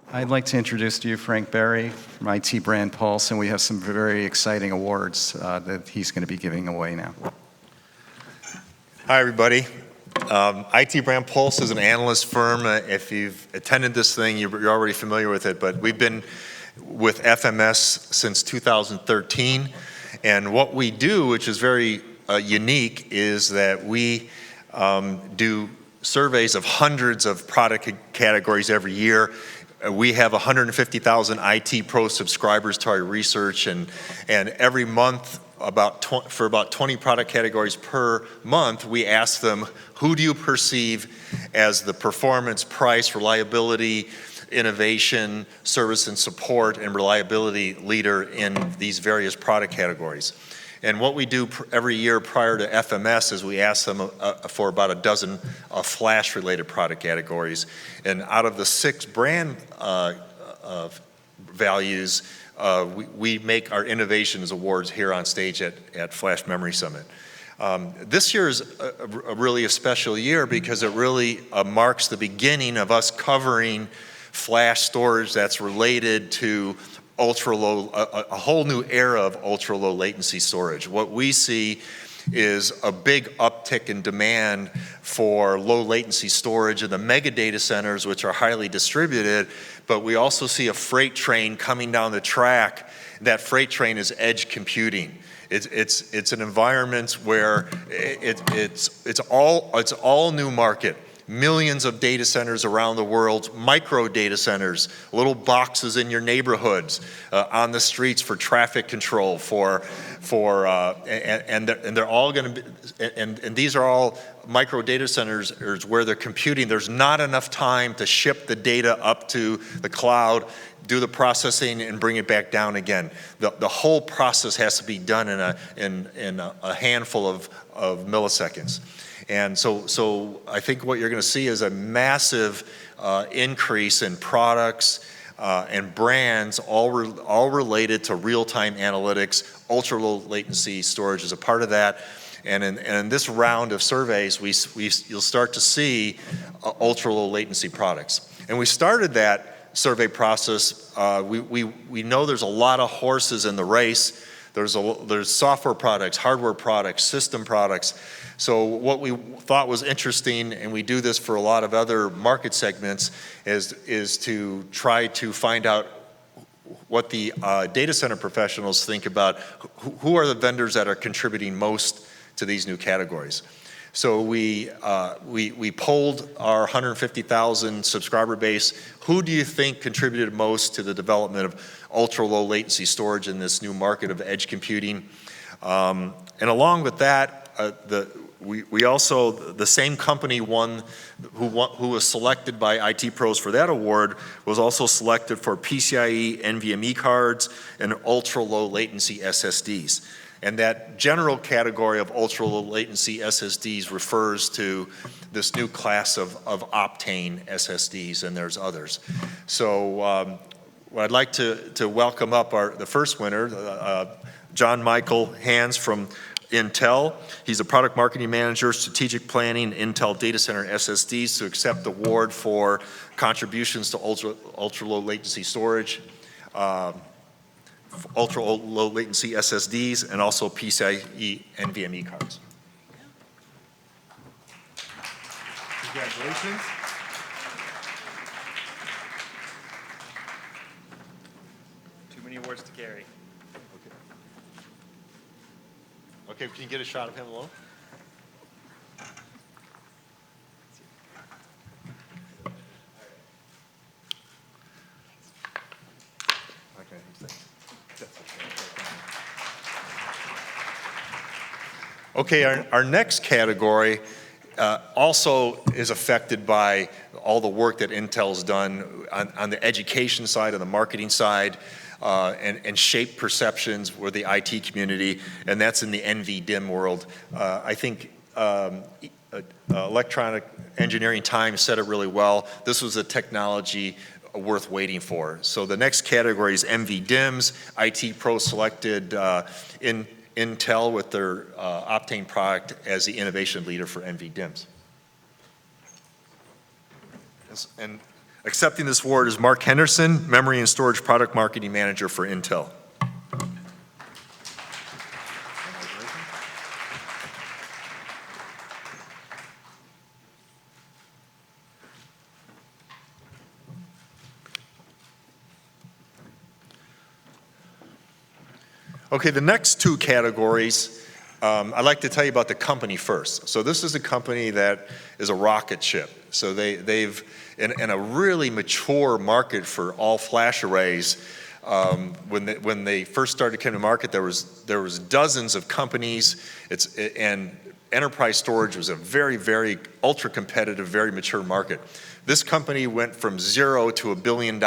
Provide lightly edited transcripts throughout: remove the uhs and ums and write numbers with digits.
I'd like to introduce to you Frank Berry from IT Brand Pulse, and we have some very exciting awards that he's going to be giving away now. Hi, everybody. IT Brand Pulse is an analyst firm. If you've attended this thing, you're already familiar with it, but we've been with FMS since 2013. And what we do, which is very unique, is that we do surveys of hundreds of product categories every year. We have 150,000 IT Pro subscribers to our research, and every month, for about 20 product categories per month, we ask them, who do you perceive as the performance, price, reliability, innovation, service and support, and reliability leader in these various product categories? And what we do every year prior to FMS is we ask them for about a dozen flash-related product categories. And out of the 6 brand values, we make our innovations awards here on stage at Flash Memory Summit. This year is really a special year because it really marks the beginning of us covering flash storage that's related to ultra-low, a whole new era of ultra-low latency storage. What we see is a big uptick in demand for low latency storage in the mega data centers, which are highly distributed, but we also see a freight train coming down the track. That freight train is edge computing. It's an environment where it's all new market. Millions of data centers around the world, micro data centers, little boxes in your neighborhoods, on the streets for traffic control, and they're all going to be, and these are all micro data centers where they're computing. There's not enough time to ship the data up to the cloud, do the processing, and bring it back down again. The whole process has to be done in a handful of milliseconds. And so I think what you're going to see is a massive increase in products and brands, all related to real-time analytics. Ultra-low latency storage is a part of that. And in this round of surveys, you'll start to see ultra-low latency products. And we started that survey process. We know there's a lot of horses in the race. There's software products, hardware products, system products. So what we thought was interesting, and we do this for a lot of other market segments, is to try to find out what the data center professionals think about who are the vendors that are contributing most to these new categories. So we polled our 150,000 subscriber base. Who do you think contributed most to the development of ultra-low latency storage in this new market of edge computing? And along with that, we also, the same company who was selected by IT Pros for that award was also selected for PCIe NVMe cards and ultra-low latency SSDs. And that general category of ultra-low latency SSDs refers to this new class of Optane SSDs, and there's others. So I'd like to welcome up the first winner, John Michael Hans from Intel. He's a product marketing manager, strategic planning, Intel data center SSDs, to accept the award for contributions to ultra-low latency storage, ultra-low latency SSDs, and also PCIe NVMe cards. Congratulations. Too many awards to carry. Okay, can you get a shot of him alone? Okay, our next category also is affected by all the work that Intel's done on the education side and the marketing side, and shape perceptions with the IT community, and that's in the NVDIM world. I think Electronic Engineering Times said it really well. This was a technology worth waiting for. So the next category is NVDIMS. IT Pro selected Intel with their Optane product as the innovation leader for NVDIMS. And Accepting this award is Mark Henderson, Memory and Storage Product Marketing Manager for Intel. Okay, the next two categories, I'd like to tell you about the company first. So this is a company that is a rocket ship. So they've, in a really mature market for all flash arrays, when they first started coming to market, there was dozens of companies, and enterprise storage was a very, very ultra competitive, very mature market. This company went from 0 to $1 billion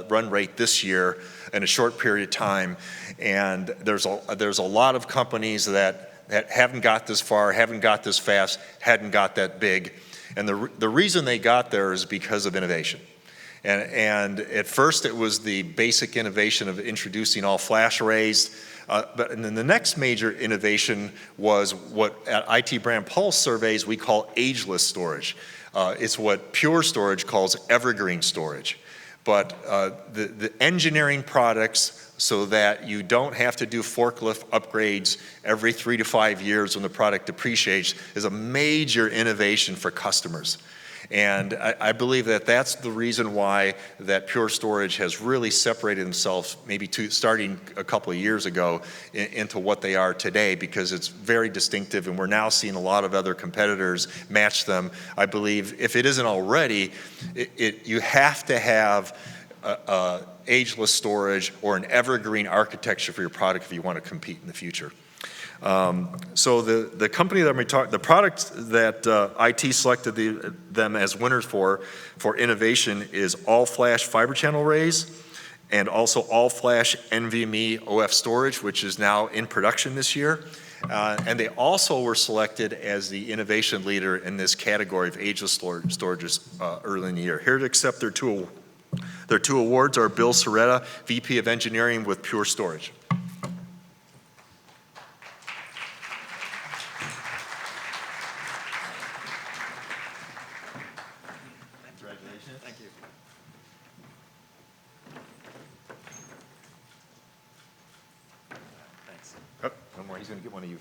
run rate this year in a short period of time, and there's a lot of companies that haven't got this far, haven't got this fast, hadn't got that big, and the reason they got there is because of innovation. And at first it was the basic innovation of introducing all flash arrays, and then the next major innovation was what at IT Brand Pulse surveys we call ageless storage. It's what Pure Storage calls evergreen storage. But the engineering products so that you don't have to do forklift upgrades every 3 to 5 years when the product depreciates is a major innovation for customers. And I believe that that's the reason why that Pure Storage has really separated themselves, maybe starting a couple of years ago, into what they are today, because it's very distinctive, and we're now seeing a lot of other competitors match them. I believe if it isn't already, you have to have ageless storage or an evergreen architecture for your product if you want to compete in the future. So the company that the product that IT selected them as winners for innovation is all flash fiber channel arrays, and also all flash NVMe OF storage, which is now in production this year. And they also were selected as the innovation leader in this category of ageless storages early in the year. Here to accept their two awards are Bill Soretta, VP of Engineering with Pure Storage. Congratulations. Thank you. Thanks. Oh, no more. He's going to get one of you.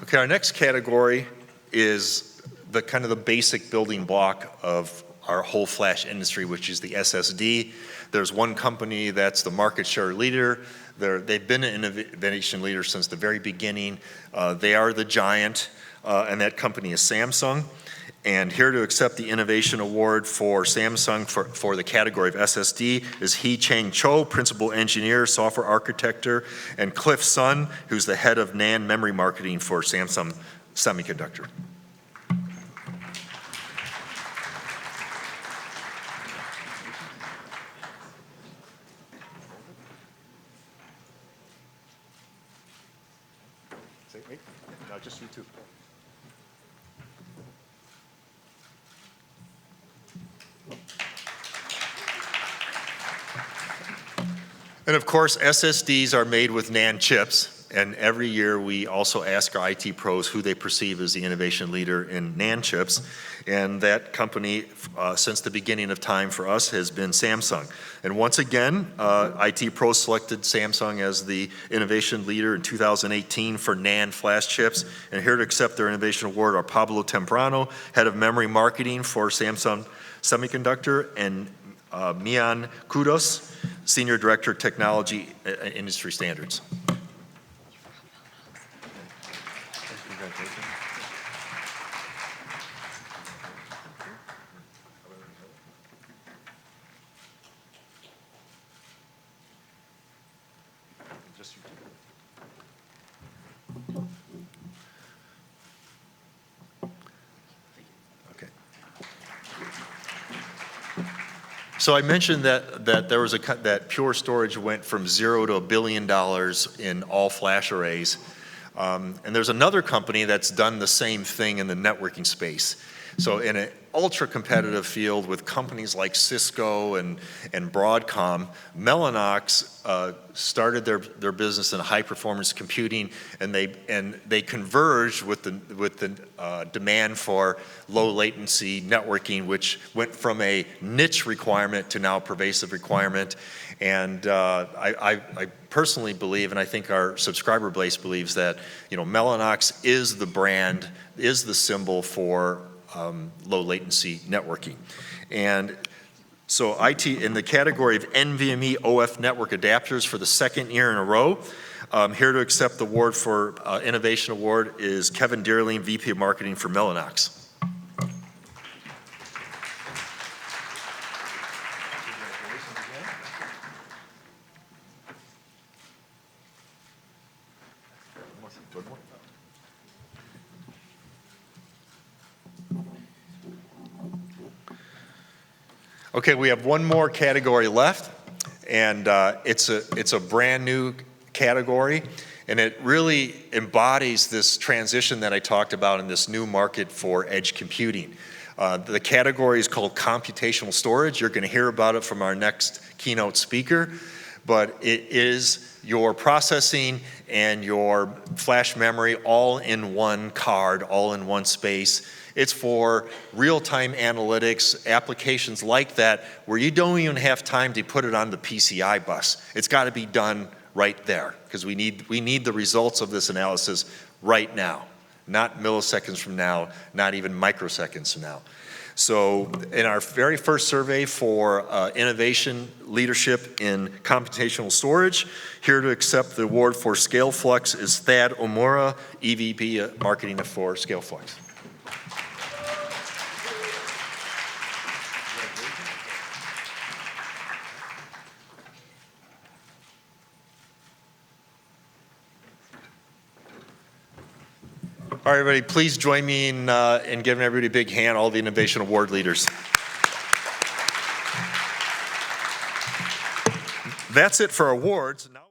Okay, our next category is the kind of the basic building block of our whole flash industry, which is the SSD. There's one company that's the market share leader. They've been an innovation leader since the very beginning. They are the giant, and that company is Samsung. And here to accept the Innovation Award for Samsung for the category of SSD is Hee-Chang Cho, Principal Engineer, Software Architecture, and Cliff Sun, who's the Head of NAND Memory Marketing for Samsung Semiconductor. Wait, no, just you two. And of course, SSDs are made with NAND chips, and every year we also ask our IT pros who they perceive as the innovation leader in NAND chips, and that company, since the beginning of time for us, has been Samsung. And once again, IT pros selected Samsung as the innovation leader in 2018 for NAND flash chips, and here to accept their innovation award are Pablo Temprano, Head of Memory Marketing for Samsung Semiconductor, and Mian Kudos, Senior Director of Technology Industry Standards. Okay. So I mentioned that there was that Pure Storage went from 0 to $1 billion in all flash arrays, and there's another company that's done the same thing in the networking space. So in an ultra competitive field with companies like Cisco and Broadcom, Mellanox started their business in high performance computing, and they converged with the demand for low latency networking, which went from a niche requirement to now a pervasive requirement. And I personally believe, and I think our subscriber base believes, that Mellanox is the brand, is the symbol for low latency networking. And so IT in the category of NVMe OF network adapters for the second year in a row. Here to accept the award for Innovation Award is Kevin Deerling, VP of Marketing for Mellanox. Okay, we have one more category left, and it's a brand new category, and it really embodies this transition that I talked about in this new market for edge computing. The category is called computational storage. You're going to hear about it from our next keynote speaker, but it is your processing and your flash memory all in one card, all in one space. It's for real-time analytics, applications like that, where you don't even have time to put it on the PCI bus. It's got to be done right there, because we need the results of this analysis right now, not milliseconds from now, not even microseconds from now. So in our very first survey for innovation leadership in computational storage, here to accept the award for ScaleFlux is Thad Omura, EVP Marketing for ScaleFlux. All right, everybody, please join me in giving everybody a big hand, all the Innovation Award leaders. That's it for awards. Now